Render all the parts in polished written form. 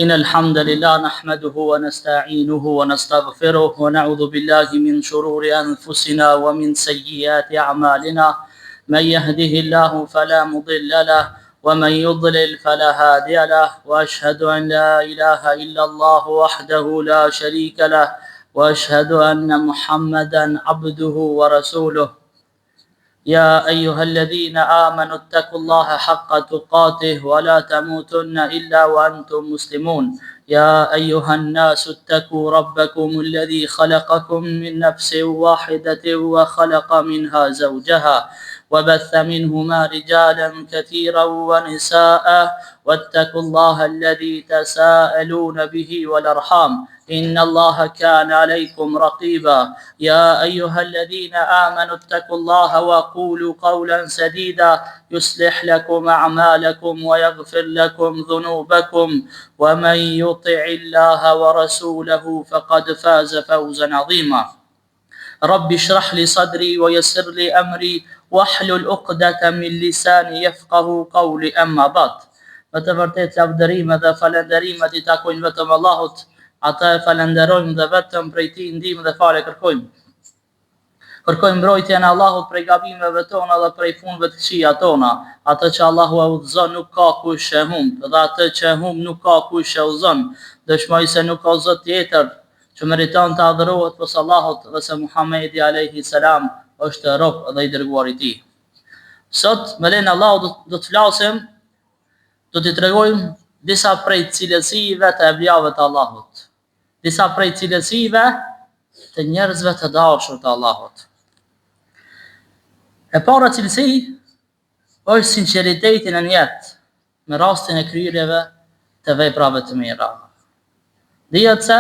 إن الحمد لله نحمده ونستعينه ونستغفره ونعوذ بالله من شرور أنفسنا ومن سيئات أعمالنا من يهده الله فلا مضل له ومن يضلل فلا هادي له وأشهد أن لا إله إلا الله وحده لا شريك له وأشهد أن محمدا عبده ورسوله يا أيها الذين آمنوا اتقوا الله حق تقاته ولا تموتن إلا وأنتم مسلمون يا أيها الناس اتقوا ربكم الذي خلقكم من نفس واحدة وخلق منها زوجها وبث منهما رجالا كثيرا ونساء واتقوا الله الذي تساءلون به والأرحام إن الله كان عليكم رقيبا يا أيها الذين آمنوا اتقوا الله وقولوا قولا سديدا يصلح لكم أعمالكم ويغفر لكم ذنوبكم ومن يطع الله ورسوله فقد فاز فوزا عظيما رب اشرح لي صدري ويسر لي أمري واحلل عقدة من لساني يفقه قولي أما بعد. Në të vërtetë lavdërime dhe falënderimet I takojnë vetëm Allahut, ata e falenderojmë dhe vetëm prej Tij ndihmë dhe falë kërkojmë. Kërkojmë mbrojtjen e Allahut prej gabimeve tona dhe prej punëve të këqija tona. Atë që Allahu e udhëzon nuk ka kush e humb, dhe atë që e humb nuk ka kush e udhëzon. Dëshmoj se nuk ka Zot tjetër që meriton të adhurohet pas Allahut dhe se Muhamedi alayhi salam është rob dhe I dërguar I Tij. Sot me lenin Allahut do të flasim, do t'i tregojmë disa prej cilësive të evlijave të Allahut, disa prej cilësive të njerëzve të dashur të Allahut. E para cilësi është sinqeriteti në jetë me rastin e kryerjeve të veprave të mira. Dihet se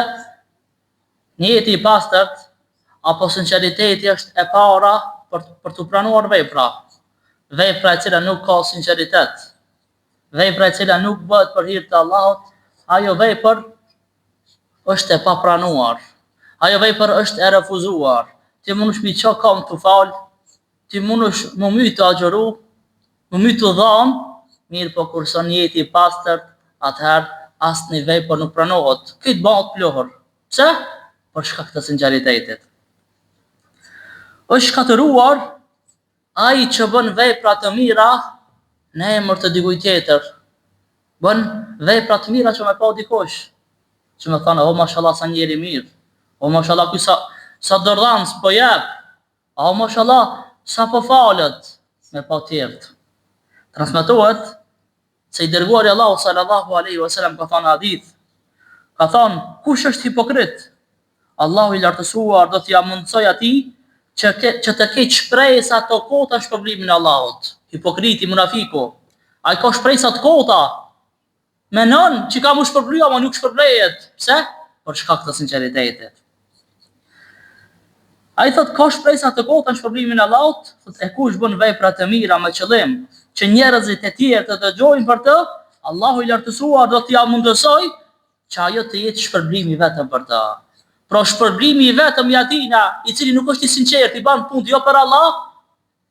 njeti I pastërt apo sinqeriteti është e para për të pranuar vepra. Vepra e cila nuk ka sinqeritet, vepra e cila nuk bëhet për hir të Allahut, ajo vepër është e papranuar. Ajo vepër është e refuzuar. Ti mundesh mi çka kam të fal, ti mundesh më my të agjëru, më my të dhon, mirë po kur son jeti I pastërt, atëherë asnjë vepër nuk pranohet. Këtë bëhet plohur. Pse? Për shkak të sinqeritetit. Është shkatëruar ai që bën vepra të mira në emër të dikujt tjetër. Bën vepra të mira që më pa dikush. Që më thonë, o mashallah sa njeri mirë. O mashallah ky sa dordhans po jep. O mashallah sa po falet me pa tjerët. Transmetohet se I dërguari Allahu sallallahu alaihi wasallam ka thënë hadith. Ka thënë, kush është hipokrit? Allahu I lartësuar do t'ia mundsoj atij që të keq shpresë ato kota shpërblimin e Allahut. Hipokriti, munafiku, ai ka shpresa të kota. Menon që ka më shpërbly, ama nuk shpërblehet. Pse? Për shkak të sinqeritetit. Ai thot ka shpresa të kota në shpërblimin e Allahut, thot e kush bën vepra të mira me qëllim që njerëzit e tjerë të dëgjojnë për të, Allahu I lartësuar do t'ia mundësoj që ajo të jetë shpërblimi vetëm për të. Pra shpërblimi I vetëm I atina, I cili nuk është I sinqert, I bën punë jo për Allah,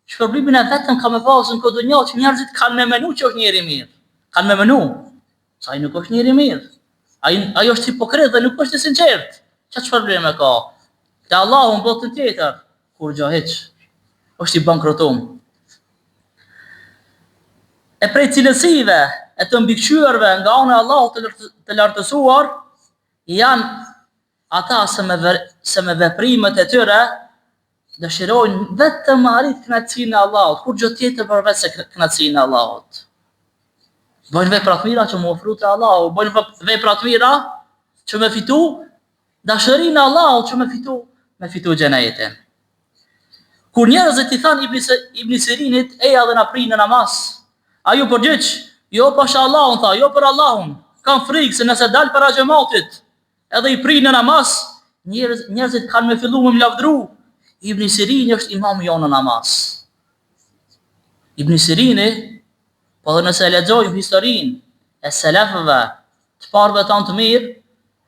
shpërblimin e vetëm ka me pasur në këtë dunjë që njerëzit kanë me menu që është njeri mirë. Kanë me menu, sa ai nuk është njeri mirë. Ai është hipokrit dhe nuk është I sinqert. Çfarë shpërblim e ka? Te Allahu në botën tjetër, kur gjë hiç, është I bankrotuar. E prej cilësive e të mbikëqyrëve nga ana e Allahut të lartësuar janë ata se me veprimet e tyre dëshirojnë vetëm arrit kënaqësinë e Allahut, kur gjë tjetër përveç se kënaqësinë e Allahut. Bëjnë vepra të mira që më ofru te Allahu, bëjnë vepra të mira që me fitu dashurinë e Allahut, që me fitu xhenetin. Kur njerëzit I thanë Ibn Sirinit, eja dhe na prinë në namaz, ai u përgjigj, jo pasha Allahun, tha, jo për Allahun, kam frikë se nëse dal para xhamatit, edhe I prinë në namaz, njerëzit kanë me fillu me lavdru. Ibn Sirini është imam jonë në namaz. Ibn Sirini, po dhe nëse lexojmë historinë e selefëve të parëve tanë të mirë,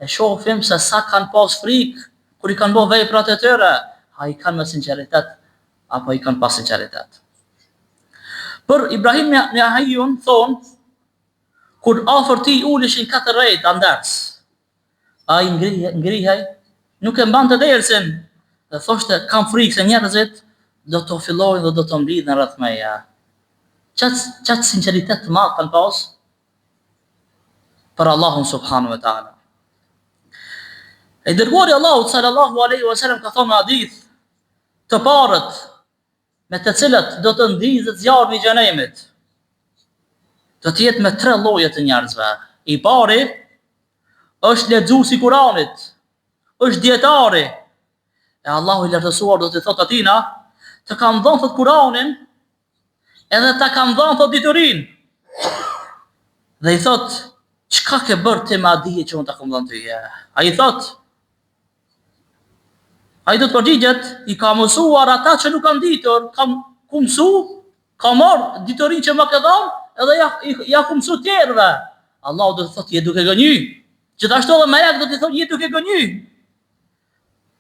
e shohim se sa kanë pas frikë kur I kanë bërë veprat e tyre, a I kanë me sinqeritet apo I kanë pas sinqeritet. Për Ibrahim Nahajun thonë, Kur afër ti uleshin 4 rrejt andars, ai ngrihej, nuk e mbante dersin, dhe thoshte kam frikë se njerëzit do të fillojnë dhe do të mblidhen rreth meja. Qatë sinqeritet të madh kanë pas për Allahun subhanahu wa taala. E dërguari Allahu sallallahu alaihi wasallam ka thonë hadith, të parët me të cilët do të ndizet zjarri i xhenemit, do të jetë me 3 lloje të njerëzve. I pari është lexuesi i Kuranit, është dietari. E Allahu i lartësuar do të thotë atina, të kam dhënë thot Kuranin, edhe ta kam dhënë thot diturin. Dhe i thot, çka ke bërë ti me dije që unë ta kam dhënë tyje? Ai thot, ai do të përgjigjet, i ka mësuar ata që nuk kanë ditur, ku mësu, ka marrë diturin që më ka dhënë, edhe ja ku mësu tjerëve. Allahu do të thotë, je duke gënjy. Gjithashtu edhe melek do të thotë, je duke gënjy.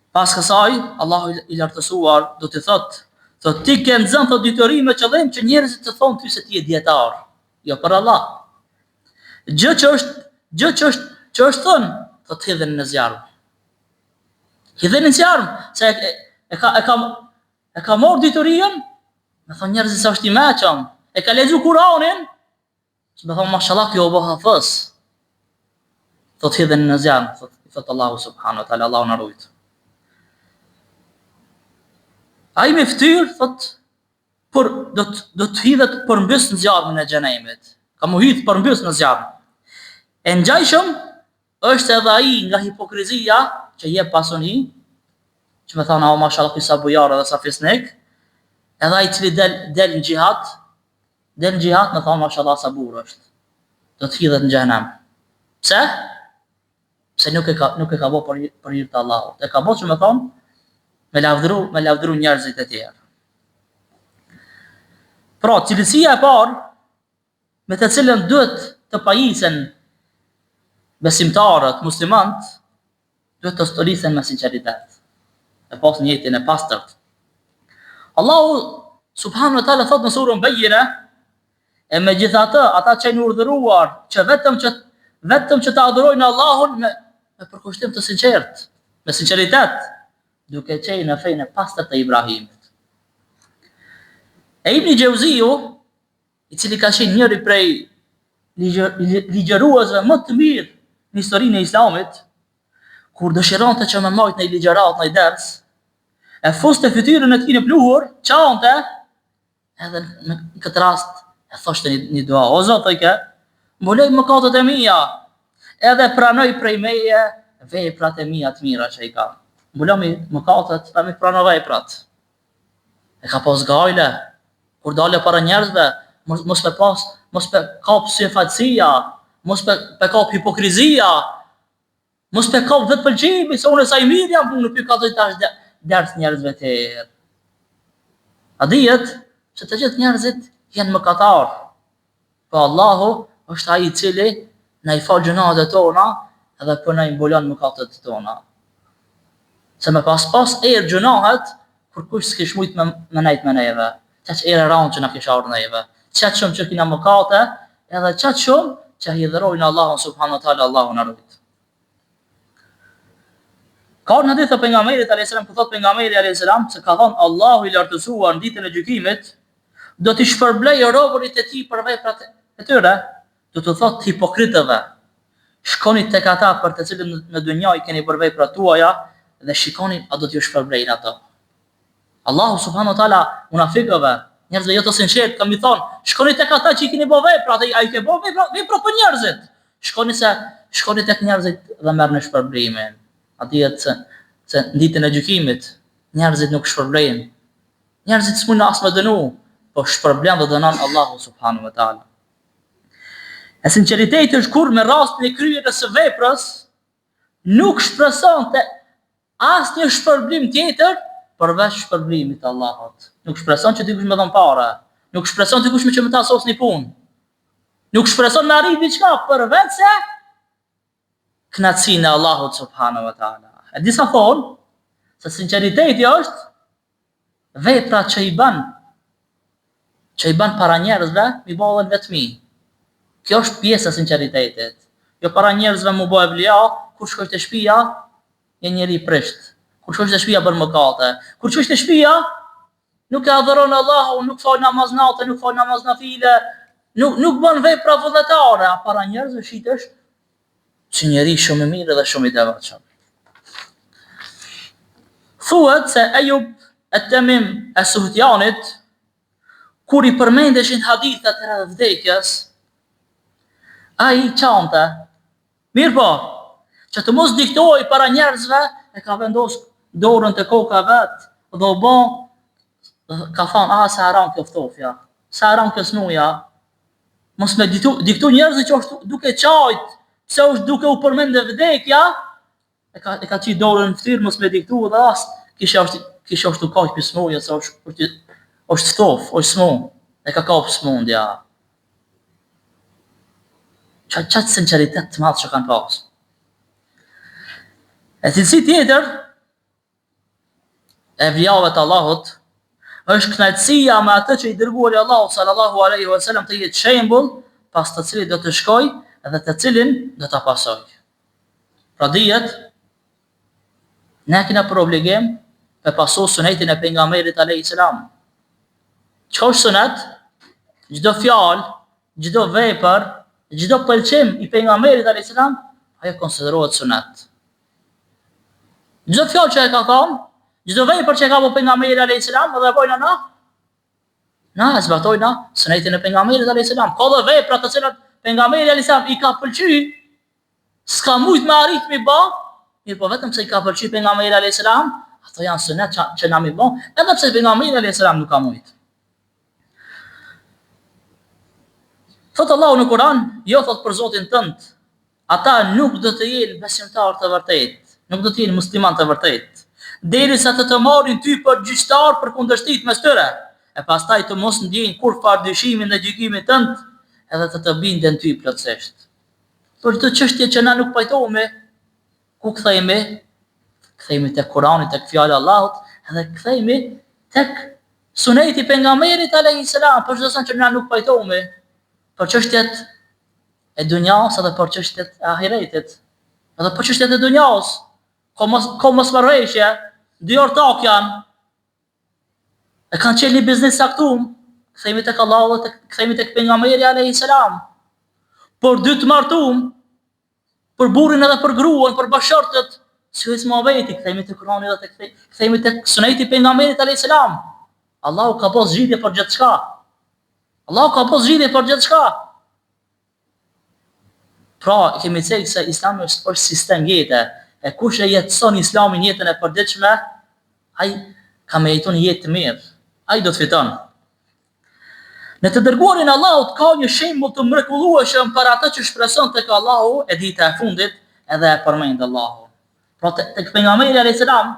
Pas kësaj, Allahu i lartësuar do të thotë, ti ke nxënë thot diturin me qëllim që njerëzit të thonë ty se ti je dietar. Jo për Allah. Gjë që është thënë, thot hidhen në zjarr. Hidhen në zjarr, se e ka marrë diturin, me thonë njerëzit se është i meqëm, e ka lexuar Kuranin, me thonë mashallah kjo o hafës. Thot hidhen në zjarr, thot Allahu subhanahu wa taala, Allahu na ruaj. Ai me fytyrë thot, do të hidhet përmbys në zjarrin e xhenemit. Ka mu hidh përmbys në zjarr. E ngjajshëm është edhe ai nga hipokrizia që jep pasoni, që me thonë, o mashallah ky sa bujar edhe sa fisnik, edhe ai i cili del në xihad, me thonë mashallah sa burr është. Do të hidhet në xhenem. Pse? Pse nuk e ka bërë për hir të Allahut. E ka bërë që me thonë me lavdëru njerëzit e tjerë. Pra, cilësia e parë me të cilën duhet të pajisen besimtarët, muslimanët, duhet të stolisen me sinqeritet. E pas njëtin e pastërt. Allahu subhanahu wa taala thot në surën Bayyina, e megjithatë ata që janë urdhëruar që vetëm që ta adhurojnë Allahun me përkushtim të sinqert, me sinqeritet, duke qenë në fejnë e pastërt të Ibrahimit. E Ibn Jauziu, i cili ka qenë njëri prej ligjëruesve më të mirë në historinë e Islamit, kur dëshironte që me majt në i ligjërat në i ders, e fuste fytyrën e tij në pluhur, çante, edhe në këtë rast e thoshte një dua, o Zot, mbuloj mëkatet e mia, edhe pranoj prej meje veprat e mia të mira që i ka. Mbulomi mëkatet, ta mi pranoj veprat. E ka pas gajle, kur dale para njerëzve, mos pe kap sympatësia, mos pe kap hipokrizia, mos pe kap vetë pëlqimi, se unë sa i mirë jam, nuk i ka të tash ders njerëzve të tjerë. A dihet se të gjithë njerëzit janë mëkatar. Po Allahu është ai i cili na i fal gjunahet tona edhe po na i mbulon mëkatet tona. Se me pas gjunahet, kur kush s'kish mujt me nejt me neve, qaq ranë që na kish ardhur neve, qaq shumë që kina mëkate, edhe qaq shumë që hidhërojnë Allahun subhanahu wa taala, Allahu na ruaj. Ka në hadith e pejgamberit alayhis salam, ku thot pejgamberi alayhis salam se ka thënë Allahu i lartësuar në ditën e gjykimit do t'i shpërblejë robërit e tij për veprat e tyre, do të thotë hipokritëve. Shkoni tek ata për të cilën në dunjë i keni bërë veprat tuaja dhe shikoni a do t'ju shpërblejnë ato. Allahu subhanahu wa taala munafiqëve, njerëzve jo të sinqert, kam i thonë, shkoni tek ata që i keni bërë veprat, ai ke bërë vepra për njerëzit. Shkoni tek njerëzit dhe merrni shpërblimin. A dihet se në ditën e gjykimit njerëzit nuk shpërblejnë. Njerëzit s'mund as më dënu, po shpërblen dhe dënon Allahu subhanahu wa taala. E sinqeriteti është kur me rastin e kryerjes së veprës nuk shpresonte asnjë shpërblim tjetër përveç shpërblimit të Allahut. Nuk shpreson që dikush më dhon parë, nuk shpreson dikush që më ta sosni punë. Nuk shpreson me arrit diçka përveç se kënaqësinë e Allahut subhanahu wa taala. E disa thonë se sinqeriteti është veprat që i bën para njerëzve, mi bëhen vetmi. Kjo është pjesë e sinqeritetit. Jo para njerëzve mu bë evlia, kur shkosh te shtëpia, je njeri I prisht. Kur shkosh te shtëpia bën mëkate. Kur shkosh te shtëpia, nuk e adhuron Allahun, nuk fal namaz natë, nuk fal namaz nafile, nuk bën vepra vullnetare, para njerëzve shitesh si njeri shumë I mirë dhe shumë I devotshëm. Thuhet se Ejub et-Tamim as-Suhtianit, kur I përmendeshin hadithat rreth vdekjes, ai çante. Mirë po, që të mos diktoj para njerëzve, e ka vendos dorën te koka vet dhe u bë, ka thonë, sa haram kjo ftofja, sa haram kjo snuja. Mos me diktu njerëzve që është duke qajt, se është duke u përmendë vdekja, e ka qit dorën në fytyrë, mos me diktu dhe as kisha është kaq për smuja, se është ftof, është smu, e ka kap smundja. Qatë sinceritet të madhë që kanë pasë. E cilësi tjetër, e vlijave të Allahut, është kënaqësia me atë që I dërguari Allahu sallallahu alaihi wasallam të jetë shembull, pas të cilit do të shkoj dhe të cilin do ta pasoj. Pra dihet, ne kena për obligim me pasu sunetin e pejgamberit alayhi salam. Çka është sunet? Çdo fjalë, çdo vepër, çdo pëlqim I pejgamberit alayhi salam, ajo konsiderohet sunet. Çdo fjalë që e ka thënë, çdo vepër që ka bërë pejgamberi alayhi salam, edhe bojna na e zbatojna sunetin e pejgamberit alayhi salam. Ka dhe vepra të cilat pejgamberi alayhi salam I ka pëlqy, s'ka mujt me arrit mi bë, mirë po vetëm se I ka pëlqy pejgamberi alayhi salam, ato janë sunet që na mi bë, edhe pse pejgamberi alayhi salam nuk ka mujt. Thot Allahu në Kur'an, jo thot për Zotin tënd, ata nuk do të jenë besimtar të vërtet, nuk do të jenë musliman të vërtet, derisa të marrin ty për gjyqtar për kundërshtit mes tyre, e pastaj të mos ndjejnë kur fare dyshimin dhe gjykimin tënd, edhe të binden ty plotësisht. Për çdo çështje që na nuk pajtohemi, ku kthehemi? Kthehemi tek Kur'ani, tek fjala e Allahut, edhe kthehemi tek suneti pejgamberit alayhi salam, për çdo që na nuk pajtohemi, për çështjet e dunjas edhe për çështjet e ahiretit, edhe për çështjet e dunjas, ka mos marrëveshje, dy ortak janë, e kanë qenë një biznes saktum, kthehemi tek Allahu dhe kthehemi tek pejgamberi alayhi salam. Por dy të martum, për burrin edhe për gruan, për bashortët, si Muhamedi, kthehemi tek Kur'ani dhe kthehemi tek suneti pejgamberit alayhi salam. Allahu ka pas zgjidhje për gjithçka. Allahu ka pas zgjidhje për gjithçka. Pra, kemi thënë se Islami është sistem jete, e kush e jetson Islamin jetën e përditshme, ai ka me jeton jetë të mirë. Ai do të fiton. Në të dërguarin Allahut ka një shembull të mrekullueshëm për atë që shpreson tek Allahu e dita e fundit, edhe e përmend Allahu. Pra tek pejgamberi alayhis salam,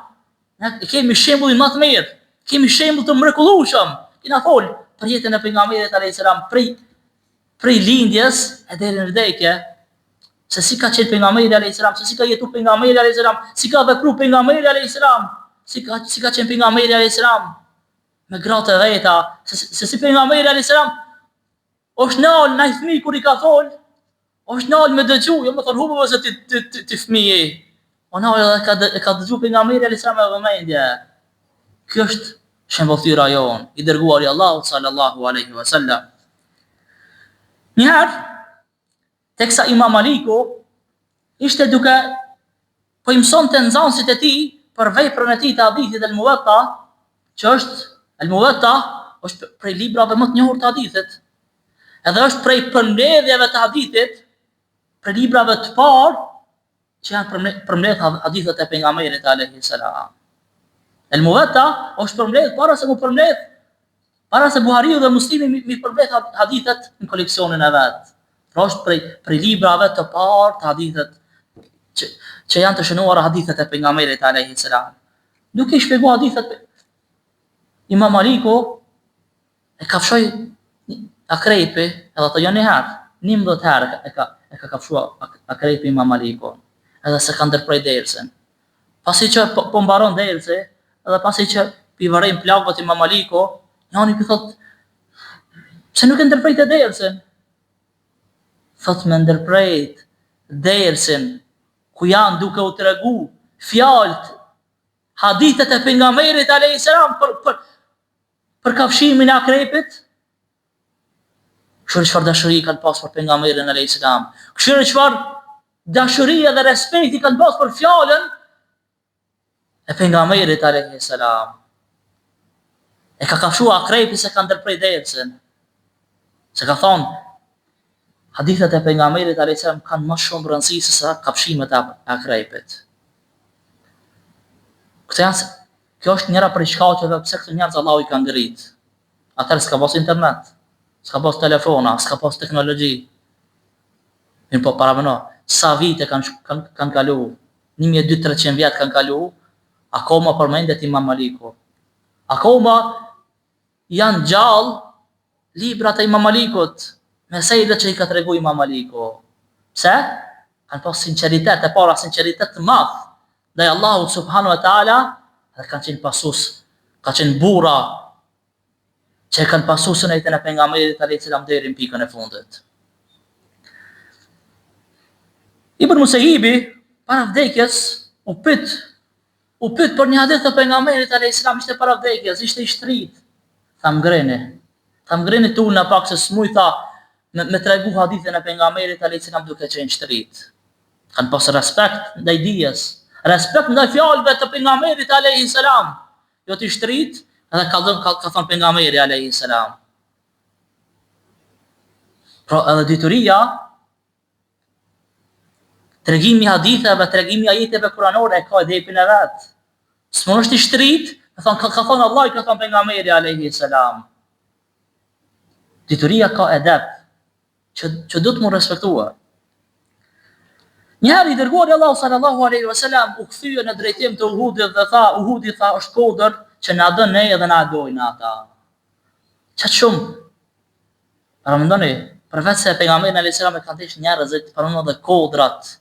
ne kemi shembullin më të mirë, kemi shembull të mrekullueshëm. Kena fol për jetën e pejgamberit alayhis salam prej lindjes e deri në vdekje, se si ka qenë pejgamberi alayhis salam, se si ka jetu pejgamberi alayhis salam, si ka vepruar pejgamberi alayhis salam, si ka qenë pejgamberi alayhis salam me gratë e veta, se si pejgamberi alayhis salam është nal ndaj fëmijë kur I ka fol, është nal me dëgju, jo më thon humbë se ti fëmijë. Ona e ka dëgju pejgamberi alayhis salam me vëmendje. Kjo është shembulltyra jon, I dërguari Allahu sallallahu alaihi wasallam. Njëherë, teksa Imam Maliku ishte duke po I mësonte nxënësit e tij për veprën e tij të hadithit al-Muwatta, që është al-Muwatta është prej librave më të njohur të hadithit. Edhe është prej përmbledhjeve të hadithit, prej librave të parë që janë përmbledh hadithet e pejgamberit alayhi salam. Al-Muwatta është përmbledh para se Buhariu dhe Muslimi mi përmbledh hadithet në koleksionin e vet. Pra është prej librave të parë të hadithet që janë të shënuara hadithet e pejgamberit alayhi salam. Duke I shpjeguar hadithet, Imam Maliku e kafshoi akrepi, edhe ato janë një herë, 11 herë e ka kafshuar akrepi Imam Maliku, edhe se ka ndërprej dersën. Pasi që po mbaron dersi, edhe pasi që pi varrejn plagët Imam Maliku, njëri I thot, pse nuk e ndërprej të dersën? thot me ndërprejt dersin ku janë duke u tregu fjalët, hadithet e pejgamberit alayhis salam për kafshimin e akrepit. Kështu çfarë dashuri kanë pas për pejgamberin alayhis salam. Kështu çfarë dashuria dhe respekti kanë pas për fjalën e pejgamberit alayhis salam. E ka kafshu akrepi se ka ndërprej dersin. Se ka thonë, hadithet e pejgamberit alayhis salam kanë më shumë rëndësi se sa kafshimet e akrepit. Kjo është njëra prej shkaqeve pse këto njerëz Allahu i ka ngrit. Atëherë s'ka pas internet, s'ka pas telefona, s'ka pas teknologji. Mirë po paramendo, sa vite kanë kalu, 1200-300 vjet kanë kalu, akoma përmendet Imam Maliku. Akoma janë gjallë librat e Imam Malikut, mesejlet që i ka tregu Imam Maliku. Pse? Kanë pas sinceritet, e para sinceritet të madh ndaj Allahut subhanahu wa taala, dhe kanë qenë pasus, ka qenë bura që kanë pasu sunetën e pejgamberit alayhis salam deri në pikën e fundit. Ibn Musaibi para vdekjes u pyet për një hadith të pejgamberit alayhis salam, ishte para vdekjes, ishte i shtrit. Tha mgreni tu në pak se s'muj tha me tregu hadithin e pejgamberit alayhis salam duke qenë shtrit. Kanë pas respekt ndaj dijes, respekt ndaj fjalëve të pejgamberit alayhis salam. Jo të shtrit, edhe ka thënë pejgamberi alayhis salam. Pra edhe dituria, tregimi haditheve, tregimi ajeteve kuranore ka edepin e vet. S'mund është i shtrit, ka thënë Allah, ka thënë pejgamberi alayhis salam. Dituria ka edep që do të mu respektuar. Njëherë i dërguari Allahu sallallahu alaihi wasallam u kthye në drejtim të Uhudit dhe tha, Uhudi tha është kodër që na dën ne edhe na dojnë ata. Çat shumë. Para mendoni, përveç se pejgamberi alayhis salam e kanë dhënë njerëzit, për edhe kodrat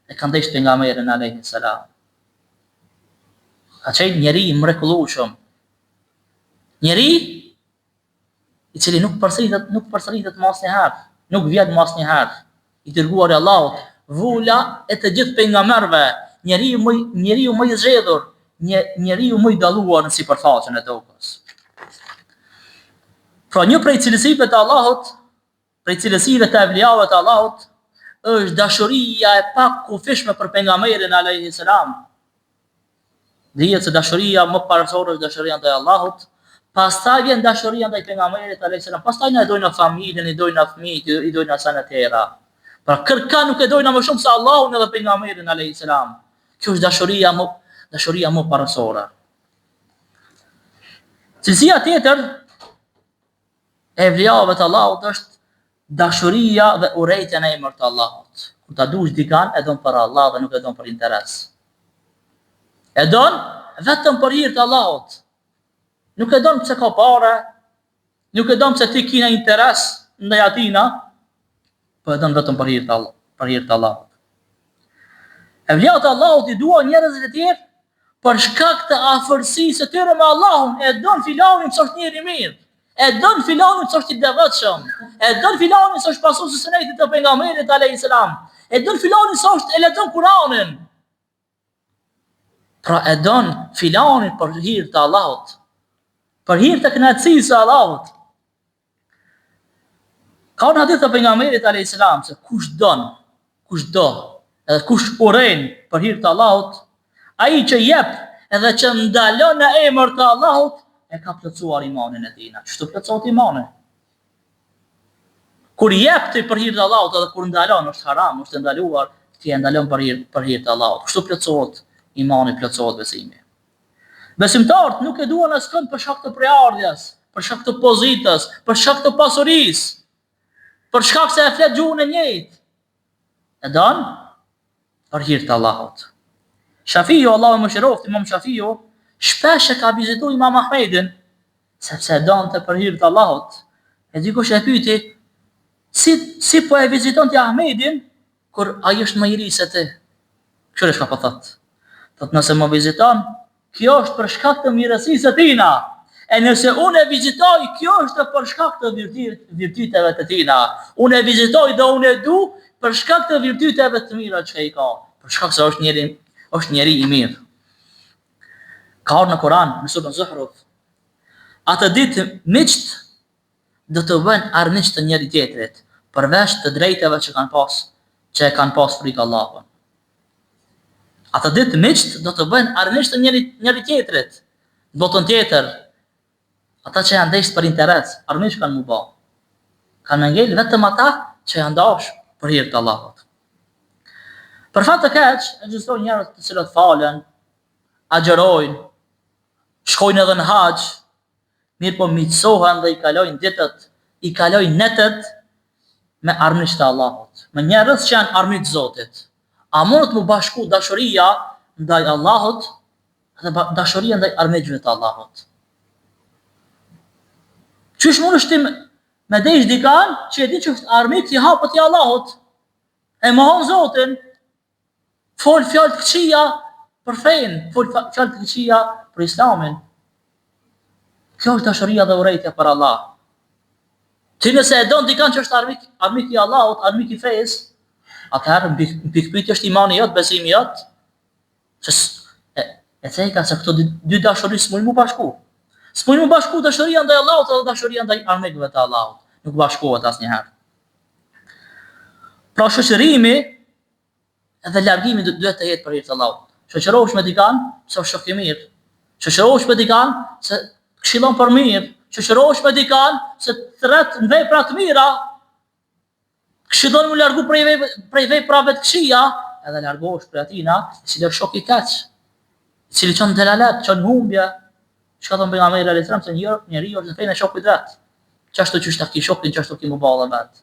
e kanë dhënë pejgamberin alayhis salam. Ka qenë njeri i mrekullueshëm. Njeri i cili nuk përsëritet më asnjëherë, nuk vjet më asnjëherë. I dërguari Allahut, vula e të gjithë pejgamberëve, njeriu më i zgjedhur, njeriu më i dalluar në sipërfaqen e tokës. Pra një prej cilësive të Allahut, prej cilësive të evliave të Allahut, është dashuria e pakufishme për pejgamberin alayhis salam. Dihet se dashuria më parësore është dashuria ndaj Allahut, pastaj vjen dashuria ndaj pejgamberit alayhis salam, pastaj ne dojna familjen, i dojna fëmijët, i dojna sa të tjera. Pra kërka nuk e dojna më shumë se Allahun edhe pejgamberin alayhis salam. Kjo është dashuria më parësore. Cilësia tjetër e evlijave të Allahut është dashuria dhe urrejtja në emër të Allahut. Kur ta dush dikan, e don për Allah dhe nuk e don për interes. E don vetëm për hir të Allahut. Nuk e don pse ka parë, nuk e don pse ti kina interes ndaj atina, po e don vetëm për hir të Allahut. Evlijat e Allahut i duan njerëzit e tjerë për shkak të afërsisë së tyre me Allahun. E don filanin që është njeri mirë, e don filanin që është i devotshëm, e don filanin që është pasues i sunetit të pejgamberit alayhis salam, e don filanin që është e lexon Kur'anin. Pra e don filanin për hir të Allahut, për hir të kënaqësisë së Allahut. Ka në hadith të pejgamberit alayhis salam se kush do, edhe kush urren për hir të Allahut, ai që jep edhe që ndalon në emër të Allahut, e ka plotësuar imanin e tij. Çto plotësohet imani? Kur jep ti për hir të Allahut edhe kur ndalon është haram, është ndaluar, ti e ndalon për hir të Allahut. Kështu plotësohet imani, plotësohet besimi. Besimtarët nuk e duan askënd për shkak të preardhjes, për shkak të pozitës, për shkak të pasurisë, për shkak se e flet gjuhën e njëjtë. E don për hir të Allahut. Shafiu, Allahu më shëroft, Imam Shafiu, shpesh e ka vizituar Imam Ahmedin, sepse e donte për hir të Allahut. E dikush e pyeti, si po e viziton ti Ahmedin kur ai është më i ri se ti? Çfarë shka po thot? Thot nëse më viziton, kjo është për shkak të mirësisë së tina. E nëse unë e vizitoj, kjo është për shkak të virtyteve të tina. Unë e vizitoj dhe unë e du për shkak të virtyteve të mira që i ka. Për shkak se është njeri i mirë. Ka orë në Koran, në surën Zuhruf, atë ditë miqt do të bëjnë armiq të njëri tjetrit, përveç të drejtave që e kanë pas frikë Allahun. Atë ditë miqt do të bëjnë armiq të njëri tjetrit. Në botën tjetër, ata që janë dashur për interes, armiq kanë mu bë. Kanë me ngel vetëm ata që janë dashur për hir të Allahut. Për fat të keq, ekzistojnë njerëz të cilët falen, agjerojnë, shkojnë edhe në haxh, mirë po miqësohen dhe i kalojnë ditët, i kalojnë netët me armiq të Allahut, me njerëz që janë armiq të Zotit. A mund të mu bashku dashuria ndaj Allahut dhe dashuria ndaj armiqve të Allahut? Qysh mund është ti me desh dikan që e di që është armiq i hapët i Allahut, e mohon Zotin, fol fjalë të këqija për fen, fol fjalë të këqija për Islamin. Kjo është dashuria dhe urrejtja për Allah. Ti nëse e don dikan që është armik i Allahut, armik i fesë, atëherë pikpyetja është imani jot, besimi jot. E theka se këto dy dashuri s'mund mu bashku. S'mund mu bashku dashuria ndaj Allahut dhe dashuria ndaj armikëve të Allahut. Nuk bashkohet asnjëherë. Pra shoqërimi edhe largimi duhet të jetë për hir të Allahut. Shoqërohesh me dikan se është shok i mirë. Shoqërohesh me dikan se këshillon për mirë. Shoqërohesh me dikan se thret në vepra të mira. Këshillon mu largu prej veprave të këqija, edhe largohesh prej atina, i cili është shok i keq, i cili çon delalet, çon humbje. Çka thon pejgamberi alayhis salam se njeriu është në fenë e shokut vet. Çashtu që është ki shokin, çashtu ki mu balla vet.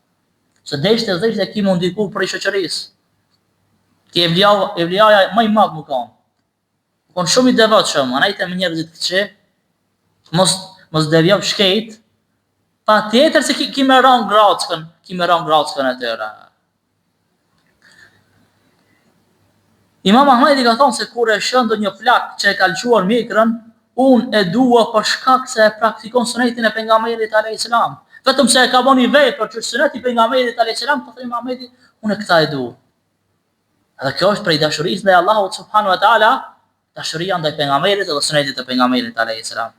Se deshte e ki mu ndiku prej shoqërisë. Ti evliaja më i madh më kanë. Kon shumë i devotshëm, anajte me njerëzit këçi, mos devjov shkejt, pa tjetër se ki me rang grackën e tëra. Imam Ahmedi ka thonë se kur e shën do një flak që e kalquar mjekrën, unë e dua për shkak se e praktikon sunetin e pejgamberit alayhis salam. Vetëm se e ka bënë vepër që suneti i pejgamberit alayhis salam, po thënë Ahmedi, unë këta e du. Edhe kjo është prej dashurisë ndaj Allahut subhanahu wa taala, dashuria ndaj pejgamberit dhe sunetit të pejgamberit alayhis salam.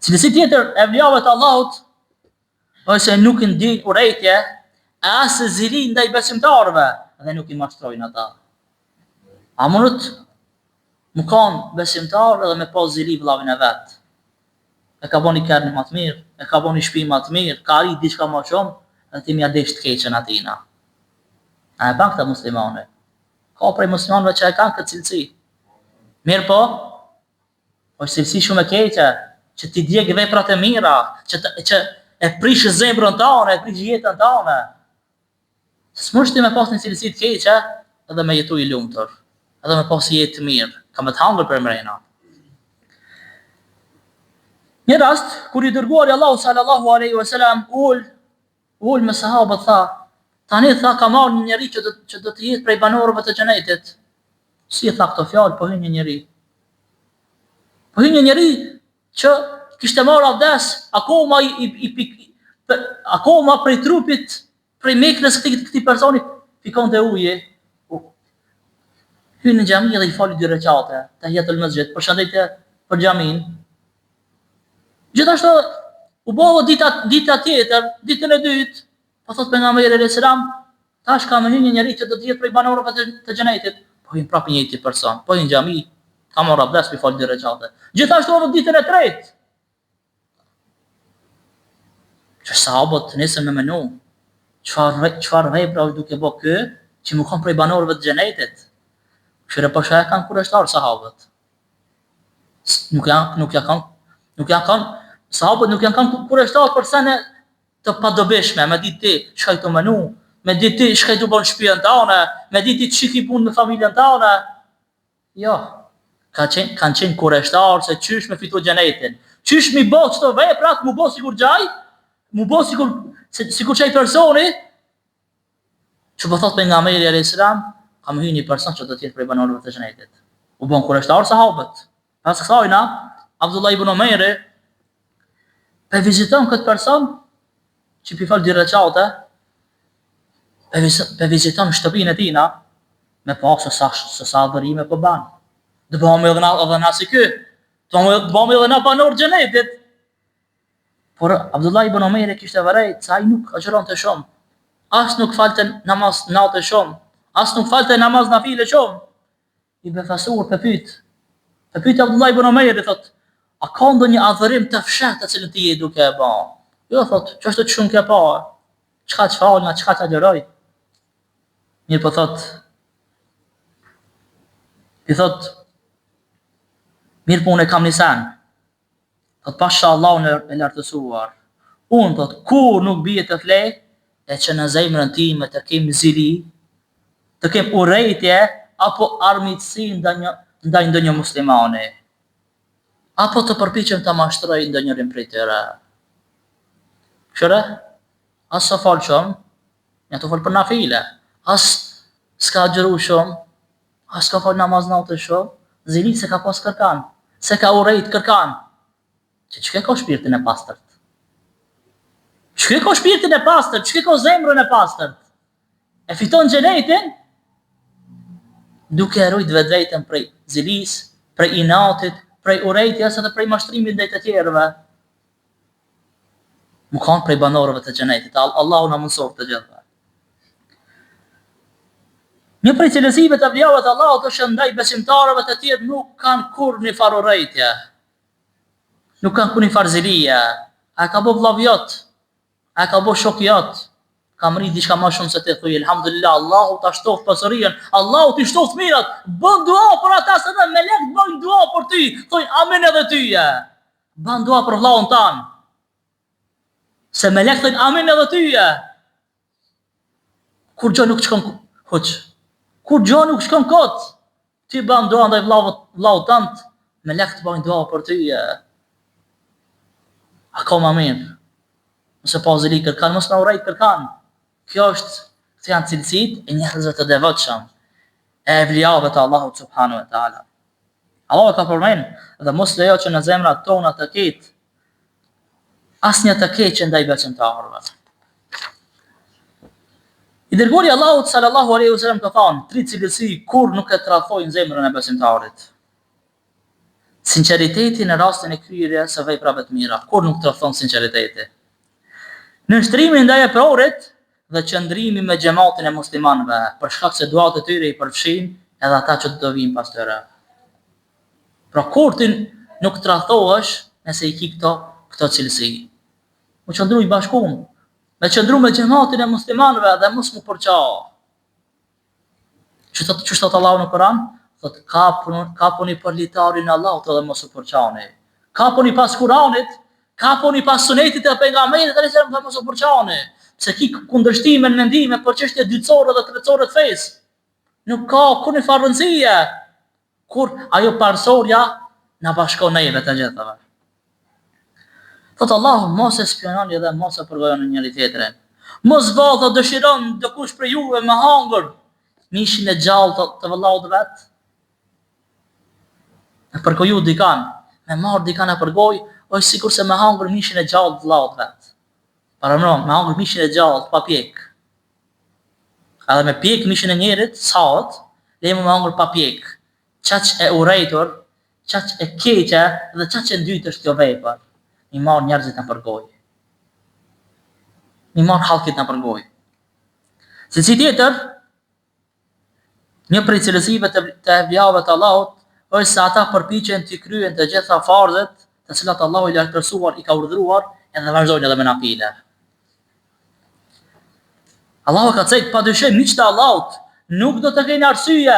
Cilësi tjetër e vlijave të Allahut ose nuk i ndin urrejtje, as zili ndaj besimtarëve dhe nuk i mashtrojnë ata. A mundet më kanë besimtar edhe me pas zili vllavin e vet. E ka bëni kërnë më të mirë, e ka bëni shtëpi më të mirë, ka arrit diçka më shumë, edhe ti m'ja desh të keqen atina. A e ban këta muslimane? Ka prej muslimanëve që e kanë këtë cilësi. Mirë po, është cilësi shumë e keqe, që ti djeg veprat e mira, që e prish zemrën tane, e prish jetën tane. S'mund ti me pas një cilësi të keqe edhe me jetu i lumtur, edhe me pas jetë të mirë, ka me të hangër për mrena. Një rast, kur i dërguari Allahu sallallahu alaihi wasallam ul me sahabët tha, tani tha ka marrë një njeri që do të jetë prej banorëve të xhenetit. Si tha këto fjalë, po hyn një njeri. Po hyn një njeri që kishte marrë avdes, akoma prej trupit, prej meknës këtij personi fikonte uji. Hyn në xhami dhe i fali 2 rekate, tahiyatul masjid, përshëndetje për xhamin. Gjithashtu u bëva dita tjetër, ditën e dytë, po thot pejgamberi alayhis salam, tash ka më hyrë një njeri që do të jetë prej banorëve të xhenetit. Po hyn prapë një njëjti person, po hyn në xhami, ka marrë abdes, i fal 2 rekate. Gjithashtu edhe ditën e tretë. Që sahabët nisën me menu, çfarë vepra është duke bë kë, që më kanë prej banorëve të xhenetit. Këshire po shë e kanë kureshtarë sahabët. Sahabët nuk janë kanë kureshtarë për sene të padobishme, me ditë ti shkaj të menu, me ditë ti shkaj të bënë shpijën të anë, me ditë ti qiki punë me familjen të anë. Jo, kanë qenë kureshtarë se qysh me fitu xhenetin. Qysh mi bo qëto veprat, mu bo sikur gjaj, mu bo sikur qaj personi, që po thot pejgamberi alayhis salam, kam hyrë një person që do të jetë prej banorëve të xhenetit. U bën kureshtar sahabët. Pas kësajna, Abdullah ibn Umayr pe viziton këtë person që pi fal 2 recate, pe viziton shtëpinë e tina, me pa se sa adhërime po ban. Dhe bëhëm edhe na si ky, bëhëm edhe na banor xhenetit. Por Abdullah ibn Omeri kishte vërejt se ai nuk agjëronte shumë. As nuk falte namaz natë shumë, as nuk falte namaz nafile shumë. I befasuar pe pyet Abdullah ibn Omeri thot, a ka ndonjë adhërim të fshehtë të cilën ti je duke e bë? Jo thot, ç'është të shumë ke pa? Çka çfalna, çka xhalëroj? Mirë po thot, i thot, mirë po unë e kam një sen. Thot, pasha Allahun e lartësuar. Unë, thot, kur nuk bie të flej, e që në zemrën time të kem zili, të kem urrejtje, apo armiqësi ndaj ndonjë muslimani, apo të përpiqem të mashtroj ndonjërin prej tyre. Këshire, as sa fal shumë, ja të fal për nafile, as s'ka xheru shumë, as ka fal namaz natë shumë, zili se ka pas kërkan, se ka urrejt kërkan. Çka ka shpirtin e pastërt? Çka ka shpirtin e pastërt? Çka ka zemrën e pastërt? E fiton xhenetin duke rujt vetveten prej zilis, prej inatit, prej urrejtjes edhe prej mashtrimit ndaj të tjerëve. Mu kanë prej banorëve të xhenetit. Allahu na mëson të gjitha. Një prej cilësive të vlijave të Allahut është ndaj besimtarëve të tjerë nuk kanë kurrë farë urrejtje. Nuk kanë kurrë farë zilia. A ka bo vllav jot? A ka bo shok jot? Ka mri diçka më shumë se ti thuj elhamdulillah, Allahu ta shtoft pasurinë, Allahu ti shtoft mirat, bën dua për ata se dhe melek bëjnë dua për ty, thuj amin edhe tyje. Bën dua për vllahun tan. Se melek thojnë amin edhe tyje. Kur gjë nuk shkon hoç. Kur gjë nuk shkon kot, ti bën dua ndaj vllavut tant, melek të bëjnë dua për tyje. A ka më mirë? Nëse pa zili kërkan, mos na urrejt kërkan. Kjo është, se janë cilësit e njerëzve të devotshëm, e evlijave të Allahut subhanahu wa taala. Allahu ka përmend dhe mos lejo që në zemrat tona të ketë asnjë të keqe ndaj besimtarëve. I dërguari Allahut sallallahu alaihi wasallam ka thënë, 3 cilësi kur nuk e tradhojnë zemrën e besimtarit. Sinqeriteti në rastin e kryerjes së veprave të mira, kur nuk tradhon sinqeriteti. Nënshtrimi ndaj eprorit dhe qëndrimi me xhamatin e muslimanëve, për shkak se duat e tyre i përfshin edhe ata që do vinë pas tyre. Pra kur ti nuk tradhohesh nëse i ki këto cilësi. Mu qëndru i bashkum, me qëndru me xhamatin e muslimanëve dhe mos mu përqa. Që thot Allahu në Kur'an? Thot kapuni për litarin e Allahut dhe mos u përqani. Kapuni pas Kur'anit, kapuni pas sunetit e pejgamberit dhe mos u përqani. Se ki kundërshtime në mendime për çështje dytësore dhe tretësore të fesë. Nuk ka kur një farëndësie, kur ajo parsorja na bashkon neve të gjithave. Thot Allahu, mos e spiononi dhe mos e përgojoni njëri tjetrin. Mos vallë dëshiron dikush për juve me hangër mishin e gjallë të vëllaut vet. E përgoju dikan, me marr dikan e përgoj, është sikur se me hangër mishin e gjallë të vëllaut vet. Paramron, me hangër mishin e gjallë pa pjek. Edhe me pjek mishin e njerit, sahat, lejmë me hangër pa pjek. Qaq e urejtur, qaq e keqe dhe qaq e ndytë është kjo vepër. Mi marr njerëzit në përgoj. Mi marr halkit në përgoj. Se si tjetër, një prej cilësive të evlijave të Allahut, është se ata përpiqen të kryen të gjitha farzet, të cilat Allahu i lartësuar i ka urdhëruar, edhe vazhdojnë edhe me nafile. Allahu ka thënë padyshim miqtë e Allahut, nuk do të kenë arsye.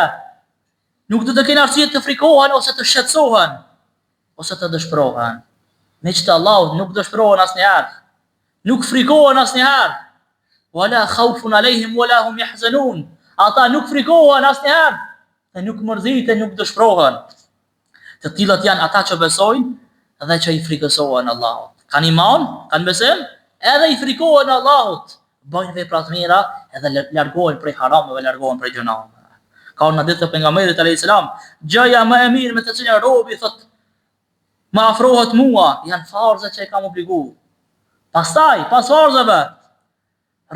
Nuk do të kenë arsye të frikohen ose të shqetësohen ose të dëshpërohen. Miqtë e Allahut nuk dëshpërohen asnjëherë. Nuk frikohen asnjëherë. Wala khawfun alehim wala hum yahzanun. Ata nuk frikohen asnjëherë, dhe nuk mërziten, nuk dëshpërohen. Të tillët janë ata që besojnë dhe që i frikësohen Allahut. Kanë iman, kanë besim, edhe i frikohen Allahut. Bëjnë vepra të mira edhe largohen prej harameve, largohen prej gjunave. Ka në ditë të pejgamberit alayhis salam, gjëja më e mirë me të cilën robi thot, më afrohet mua, janë farzat që e kam obliguar. Pastaj, pas farzave,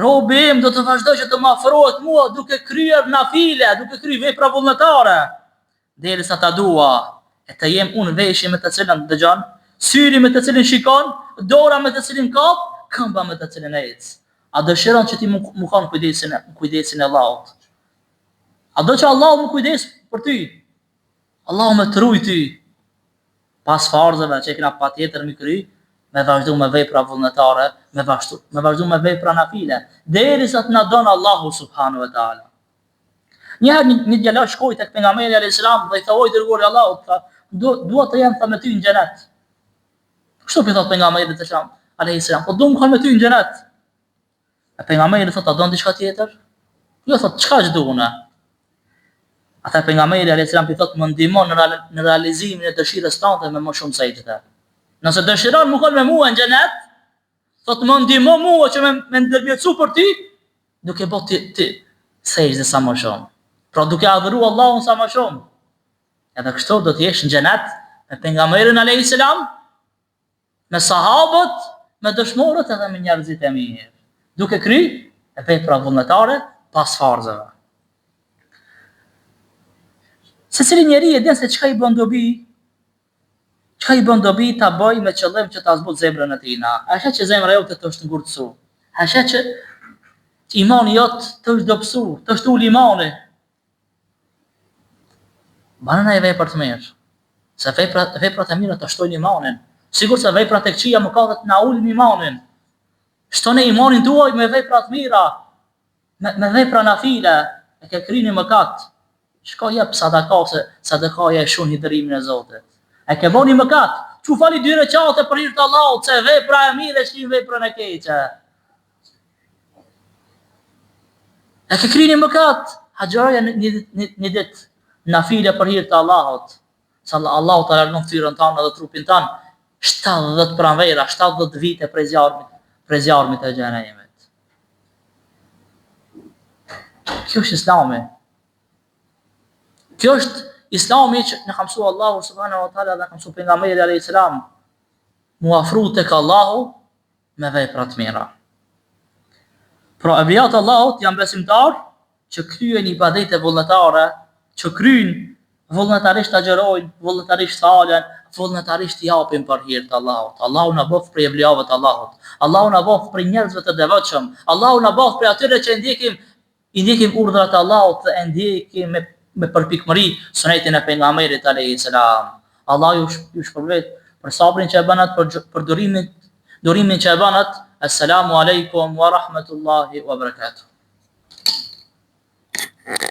robi im do të vazhdoj që të më afrohet mua duke kryer nafile, duke kryer vepra vullnetare, derisa ta dua, e të jem unë veshje me të cilën dëgjon, syri me të cilin shikon, dora me të cilin kap, këmba me të cilin ec. A dëshiron që ti më kanë kujdesin e Allahut? A do që Allahu më kujdes për ty? Allahu më të ruaj ty. Pas farzave që kena patjetër mi kry, me vazhdu me vepra vullnetare, me vazhdu me vepra nafile, derisa të na don Allahu subhanahu wa taala. Njëherë një djalë shkoi tek pejgamberi alayhis salam dhe i tha: "Oj dërguari i Allahut, dua të jem me ty në xhenet." Kështu i thot pejgamberi alayhis salam: "Po dua me ty në xhenet." E pejgamberi thot: "A don diçka tjetër?" Jo, thot: "Çka që duuna?" Ata pejgamberi alayhis salam i thot: "Më ndihmon në realizimin e dëshirës tënde me më shumë sejtë." Nëse dëshiron më kon me mua në xhenet, thot më ndihmo mua që me ndërmjetësu për ty, duke bë ti sejdë sa më shumë. Pra duke adhuru Allahun sa më shumë. Edhe kështu do të jesh në xhenet me pejgamberin alayhis salam, me sahabët, me dëshmorët edhe me njerëzit e mirë, duke kry e vepra vullnetare pas farzave. Secili njeri e din se çka i bën dobi, çka i bën dobi ta bëj me qëllim që ta zbut zemrën e tij. A është që zemra jote të është ngurtësu? A është që imani jot të është dobësu, të është ul imani? Banë e vepra të mirë. Se veprat e mira të shtojnë imanin. Sigur se veprat e këqija mëkatet na ulin imanin. Shtone imanin tuaj me vepra të mira, me vepra nafile, e ke kryeni mëkat. Shko jep sadaka se sadakaja e shon hidhërimin e Zotit. E ke bëni mëkat, çu fali 2 rekate për hir të Allahut, se vepra e mirë është një veprën e keqe. E ke kryeni mëkat, haxhoja një ditë nafile për hir të Allahut. Sa Allahu ta largon fytyrën tonë dhe trupin ton 70 pranvera, 70 vite prej zjarmit të xhenemit. Kjo është Islami. Kjo është Islami që në ka mësua Allahu subhanahu wa taala dhe ka mësua pejgamberi alayhis salam, mu afru tek Allahu me vepra të mira. Pra eblijat Allahut janë besimtar që kryejnë ibadete vullnetare, që kryejnë vullnetarisht agjerojnë, vullnetarisht falen, vullnetarisht japin për hir të Allahut. Allahu na bëf për eblijave të Allahut. Allahu na bëf për njerëzve të devotshëm. Allahu na bëf për atyre që i ndjekim urdhrat e Allahut dhe ndjekim me përpikmëri sunetin e pejgamberit alayhis salam. Allah ju shpërblet për sabrin që e banat, për durimin që e banat. Assalamu alaikum wa rahmatullahi wa barakatuh.